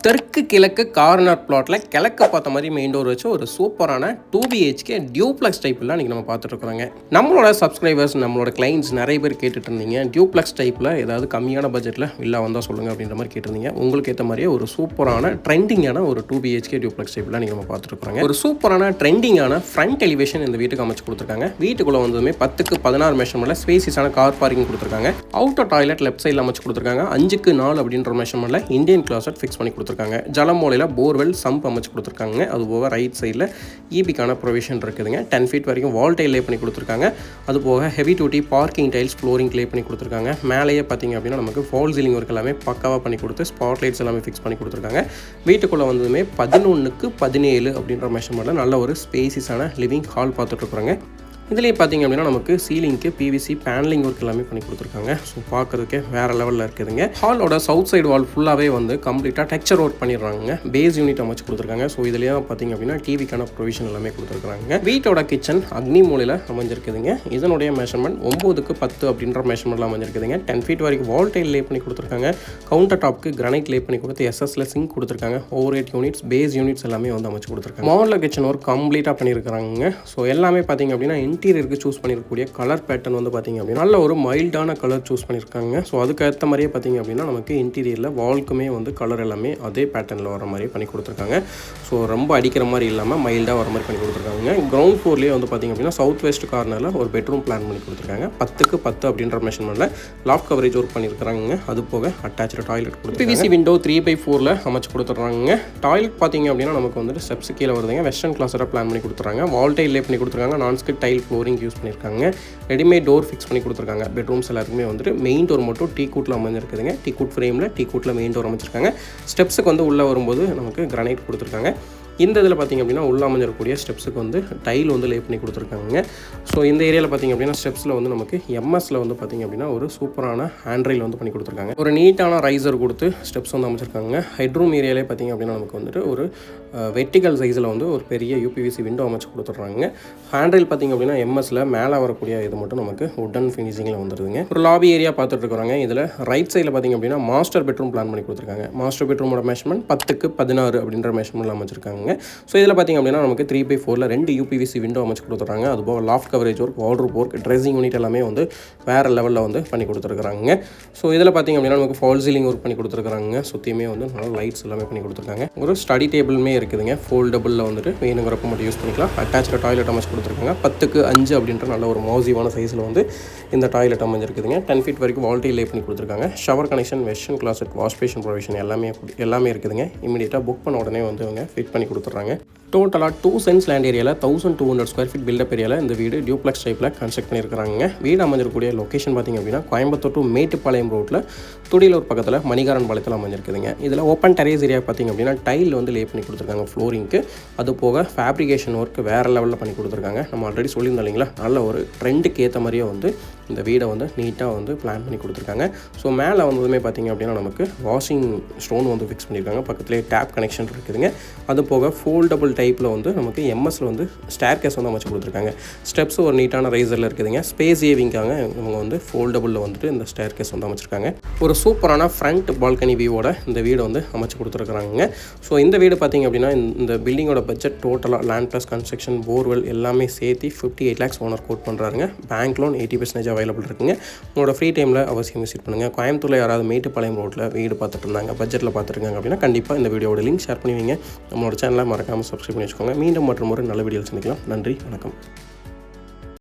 தெற்கு கிழக்கு கார்னர் பிளாட்டில் கிழக்க பார்த்த மாதிரி மெயின் டோர் வச்சு ஒரு சூப்பரான 2BHK டியூப்ளெக்ஸ் டைப்பில் இன்றைக்கி நம்ம பார்த்துட்டு இருக்கிறோங்க. நம்மளோட சப்ஸ்கிரைபர்ஸ் நம்மளோட கிளைண்ட்ஸ் நிறைய பேர் கேட்டுட்டு இருந்தீங்க, டியூப்ளெக்ஸ் டைப்பில் ஏதாவது கம்மியான பட்ஜெட்டில் வில்லா வந்தால் சொல்லுங்கள் அப்படின்ற மாதிரி கேட்டிருந்தீங்க. உங்களுக்கு ஏற்ற மாதிரியே ஒரு சூப்பரான ட்ரெண்டிங்கான ஒரு 2BHK டியூப்ளெக்ஸ் டைப்பில் இன்றைக்கி நம்ம பார்த்துட்டு இருக்கிறோங்க. ஒரு சூப்பரான ட்ரெண்டிங்கான ஃப்ரண்ட் எலிவேஷன் இந்த வீட்டுக்கு அமைச்சு கொடுத்துருக்காங்க. வீட்டுக்குள்ளே வந்ததுமே 10x16 மெஷர்மெண்ட்டில் ஸ்பேசிஸான கார் பார்க்கிங் கொடுத்துருக்காங்க. அவுட்டர் டாய்லெட் லெஃப்ட் சைடில் அமைச்சு கொடுத்துருக்காங்க. 5x4 அப்படின்ற மெஷர்மெண்ட்டில் இந்தியன் கிளாசட் ஃபிக்ஸ் பண்ணி கொடுத்துருக்காங்க. ஜலமூலையில் போர்வெல் சம்ப் அமைச்சு கொடுத்துருக்காங்க. அதுபோக ரைட் சைடில் ஈபிக்கான ப்ரொவிஷன் இருக்குதுங்க. 10 feet வரைக்கும் வால் டைல் லே பண்ணி கொடுத்துருக்காங்க. அதுபோக heavy duty parking tiles flooring lay பண்ணி கொடுத்துருக்காங்க. மேலேயே பார்த்தீங்க அப்படின்னா நமக்கு ஃபால் சீலிங் ஒர்க் எல்லாமே பக்காவாக பண்ணி கொடுத்து ஸ்பாட் லைட்ஸ் எல்லாமே ஃபிக்ஸ் பண்ணி கொடுத்துருக்காங்க. வீட்டுக்குள்ளே வந்ததுமே 11x17 அப்படின்ற மெஷர்மெண்ட்டில் நல்ல ஒரு ஸ்பேசிஸான லிவிங் ஹால் பார்த்துட்ருக்குறாங்க. இதுலேயே பார்த்திங்க அப்படின்னா நமக்கு சீலிங்க்கு பிவிசி பேனலிங் ஒர்க் எல்லாமே பண்ணி கொடுத்துருக்காங்க. ஸோ பார்க்குறதுக்கே வேறு லெவலில் இருக்குதுங்க. ஹாலோட சவுத் சைடு வால் ஃபுல்லாகவே வந்து கம்ப்ளீட்டாக டெக்ஸ்சர் ஒர்க் பண்ணிடுறாங்க. பேஸ் யூனிட் அமைச்சு கொடுத்துருக்காங்க. ஸோ இதுலேயே பார்த்திங்க அப்படின்னா டிவிக்கான ப்ரொவிஷன் எல்லாமே கொடுத்துருக்காங்க. வீட்டோட கிச்சன் அக்னி மூலையில் அமைஞ்சிருக்குதுங்க. இதனுடைய மெஷர்மெண்ட் 9x10 அப்படின்ற மெஷர்மெண்ட்டில் அமைஞ்சிருக்குதுங்க. 10 feet வரைக்கும் வால் டைல் லே பண்ணி கொடுத்துருக்காங்க. கவுண்டர் டாப்க்கு கிரானைட் லே பண்ணி கொடுத்து எஸ்எஸ்ல சிங்க் கொடுத்துருக்காங்க. ஓவர் 8 யூனிட்ஸ் பேஸ் யூனிட்ஸ் எல்லாமே வந்து அமைச்சு கொடுத்துருக்காங்க. மாடலர் கிச்சன் ஒர்க் கம்ப்ளீட்டாக பண்ணியிருக்காங்க. ஸோ எல்லாமே பார்த்திங்க அப்படின்னா இன்டீரியருக்கு சூஸ் பண்ணியிருக்கக்கூடிய கலர் பேட்டர்ன் வந்து பார்த்திங்க அப்படின்னா நல்ல ஒரு மைல்டான கலர் சூஸ் பண்ணியிருக்காங்க. ஸோ அதுக்கேற்ற மாதிரியே பார்த்திங்க அப்படின்னா நமக்கு இன்டீரியரில் வால்க்குமே வந்து கலர் எல்லாமே அதே பேட்டர்னில் வர மாதிரி பண்ணி கொடுத்துருக்காங்க. ஸோ ரொம்ப அடிக்கிற மாதிரி இல்லாமல் மைல்டாக வர மாதிரி பண்ணி கொடுத்துருக்காங்க. கிரவுண்ட் ஃப்ளோர்லேயே வந்து பார்த்திங்க அப்படின்னா சவுத் வெஸ்ட் கார்னரில் ஒரு பெட்ரூம் பிளான் பண்ணி கொடுத்துருக்காங்க. 10x10 அப்படின்ற மெஷர்மெண்ட்டில் லாஃப்ட் கவரேஜ் ஒர்க் பண்ணியிருக்காங்க. அது போக அட்டாச்சு டாய்லெட் கொடுத்து பிவிசி விண்டோ 3x4 அமைச்சு கொடுத்துட்றாங்க. டாய்லெட் பார்த்திங்க அப்படின்னா நமக்கு வந்துட்டு ஸ்டெப்ஸ் கீழே வருதுங்க. வெஸ்டர்ன் கிளாஸராக பிளான் பண்ணி கொடுத்துறாங்க. வால் டைல் லே பண்ணி கொடுத்துருக்காங்க. நான்ஸ்கிட் டைல் ஃப்ளோரிங் யூஸ் பண்ணியிருக்காங்க. ரெடிமேட் டோர் ஃபிக்ஸ் பண்ணி கொடுத்துருக்காங்க. பெட்ரூம்ஸ் எல்லாருக்குமே வந்துட்டு மெயின் டோர் மட்டும் டீ கூட்டில் அமைஞ்சிருக்குதுங்க. டீ கூட் ஃப்ரேமில் டீ கூட்டில் மெயின் டோர் அமைச்சிருக்காங்க. ஸ்டெப்ஸுக்கு வந்து உள்ளே வரும்போது நமக்கு கிரானைட் கொடுத்துருக்காங்க. இந்த இதில் பார்த்திங்க அப்படின்னா உள்ள அமைஞ்சிருக்கக்கூடிய ஸ்டெப்ஸுக்கு வந்து டைல் வந்து லே பண்ணி கொடுத்துருக்காங்க. ஸோ இந்த ஏரியாவில் பார்த்திங்க அப்படின்னா ஸ்டெப்ஸில் வந்து நமக்கு எம்எஸ்ல வந்து பார்த்திங்க அப்படின்னா ஒரு சூப்பரான ஹேண்ட்ரைல் வந்து பண்ணி கொடுத்துருக்காங்க. ஒரு நீட்டான ரைசர் கொடுத்து ஸ்டெப்ஸ் வந்து அமைச்சிருக்காங்க. ஹெட்ரூம் ஏரியாலே பார்த்திங்க அப்படின்னா நமக்கு வந்துட்டு ஒரு வெர்டிகல் சைஸில் வந்து ஒரு பெரிய யூபிவிசி விண்டோ அமைச்சு கொடுத்துட்றாங்க. ஹேண்ட்ரைல் பார்த்திங்க அப்படின்னா எம்எஸ்ல மேலே வரக்கூடிய இது மட்டும் நமக்கு உடன் ஃபினிஷிங்கில் வந்துடுதுங்க. ஒரு லாபி ஏரியா பார்த்துட்டு இருக்கிறாங்க. இதில் ரைட் சைடில் பார்த்திங்க அப்படின்னா மாஸ்டர் பெட்ரூம் பிளான் பண்ணி கொடுத்துருக்காங்க. மாஸ்டர் பெட்ரூமோட மெஷர்மெண்ட் 10x16 அப்படின்ற மெஷர்மெண்ட்டில் அமைச்சிருக்காங்க. ஸோ இதில் பார்த்திங்க அப்படின்னா நமக்கு 3x4 2 யூபிவிசி விண்டோ அமைச்சு கொடுத்துட்றாங்க. அதுபோக loft coverage work, wardrobe work, dressing unit எல்லாமே வந்து வேறு லெவலில் வந்து பண்ணி கொடுத்துருக்காங்க. ஸோ இதில் பார்த்திங்க அப்படின்னா நமக்கு ஃபால் சீலிங் ஒர்க் பண்ணி கொடுத்துருக்காங்க. சுற்றியுமே வந்து நல்லா லைட்ஸ் எல்லாமே பண்ணி கொடுத்துருக்காங்க. ஒரு ஸ்டடி டேபிளுமே இருக்குதுங்க. ஃபோல்டபுளில் வந்துட்டு வேணுங்கிறப்ப மட்டும் யூஸ் பண்ணிக்கலாம். அட்டாச்சு டாய்லெட் அமைச்சு கொடுத்துருக்காங்க. 10x5 அப்படின்ற நல்ல ஒரு மோசிவான சைஸில் வந்து இந்த டாய்லெட் அமைஞ்சிருக்குதுங்க. 10 feet வரைக்கும் வால் டைல் லே பண்ணி கொடுத்துருக்காங்க. Shower connection, western closet, wash basin provision எல்லாமே இருக்குதுங்க. இமீடியட்டாக புக் பண்ண உடனே வந்து அவங்க ஃபிட் பண்ணி கொடுத்துட்றாங்க. டோட்டலாக 2 cents லேண்ட் ஏரியாவில் 1200 square feet பில்டப் ஏரியாவில் இந்த வீடு டியூப்ளெக்ஸ் டைப்பில் கன்ஸ்ட்ரக்ட் பண்ணியிருக்காங்க. வீடு அமைஞ்சிருக்கக்கூடிய லொக்கேஷன் பார்த்திங்க அப்படின்னா கோயம்புத்தூர் டு மேட்டுப்பாளையம் ரோட்டில் துடியலூர் பக்கத்தில் மணிகாரன் பாளையத்தில் அமைஞ்சிருக்குதுங்க. இதில் ஓப்பன் டெரேஸ் ஏரியா பார்த்திங்க அப்படின்னா டைல் வந்து லே பண்ணி கொடுத்துருக்காங்க ஃப்ளோரிங்க்கு. அது போக ஃபேப்ரிகேஷன் ஒர்க் வேறு லெவலில் பண்ணி கொடுத்துருக்காங்க. நம்ம ஆல்ரெடி சொல்லியிருந்தோம் இல்லைங்களா, நல்ல ஒரு ட்ரெண்டுக்கு ஏற்ற மாதிரியே வந்து இந்த வீடை வந்து நீட்டாக வந்து பிளான் பண்ணி கொடுத்துருக்காங்க. ஸோ மேலே வந்ததுமே பார்த்திங்க அப்படின்னா நமக்கு வாஷிங் ஸ்டோன் வந்து ஃபிக்ஸ் பண்ணியிருக்காங்க. பக்கத்துலேயே டேப் கனெக்ஷன் இருக்குதுங்க. அது போக ஃபோல்டபுள் டைப்பில் வந்து நமக்கு எம்எஸ்ல வந்து ஸ்டேர் கேஸ் வந்து அமைச்சு கொடுத்துருக்காங்க. ஸ்டெப்ஸ் ஒரு நீட்டான ரைசரில் இருக்குதுங்க. ஸ்பேஸ் சேவிங்காக இவங்க வந்து ஃபோல்டபுளில் வந்துட்டு இந்த ஸ்டேர் கேஸ் வந்து அமைச்சிருக்காங்க. ஒரு சூப்பரான ஃப்ரண்ட் பால்கனி வியூவோட இந்த வீடு வந்து அமைச்சு கொடுத்துருக்காங்க. ஸோ இந்த வீடு பார்த்திங்க அப்படின்னா இந்த பில்டிங்கோட பட்ஜெட் டோட்டலாக லேண்ட் ப்ளஸ் கன்ஸ்ட்ரக்ஷன் போர்வெல் எல்லாமே சேர்த்து 58 lakhs ஓனர் கோட் பண்ணுறாங்க. பேங்க் லோன் 80% அவைலபிள் இருக்குங்க. உங்களோட ஃப்ரீ டைமில் அவசியம் விசிட் பண்ணுங்கள். கோயம்புத்தூரில் யாராவது மேட்டுப்பாளையம் ரோட்டில் வீடு பார்த்துட்டு இருந்தாங்க, பட்ஜெட்டில் பார்த்துருக்காங்க அப்படின்னா கண்டிப்பாக இந்த வீடியோட லிங்க் ஷேர் பண்ணுவீங்க. நம்மளோட சேனலை மறக்காமல் சப்ஸ்கிரைப் பண்ணி வச்சுக்கோங்க. மீண்டும் மற்றும் ஒரு நல்ல வீடியோவில் சந்திக்கலாம். நன்றி, வணக்கம்.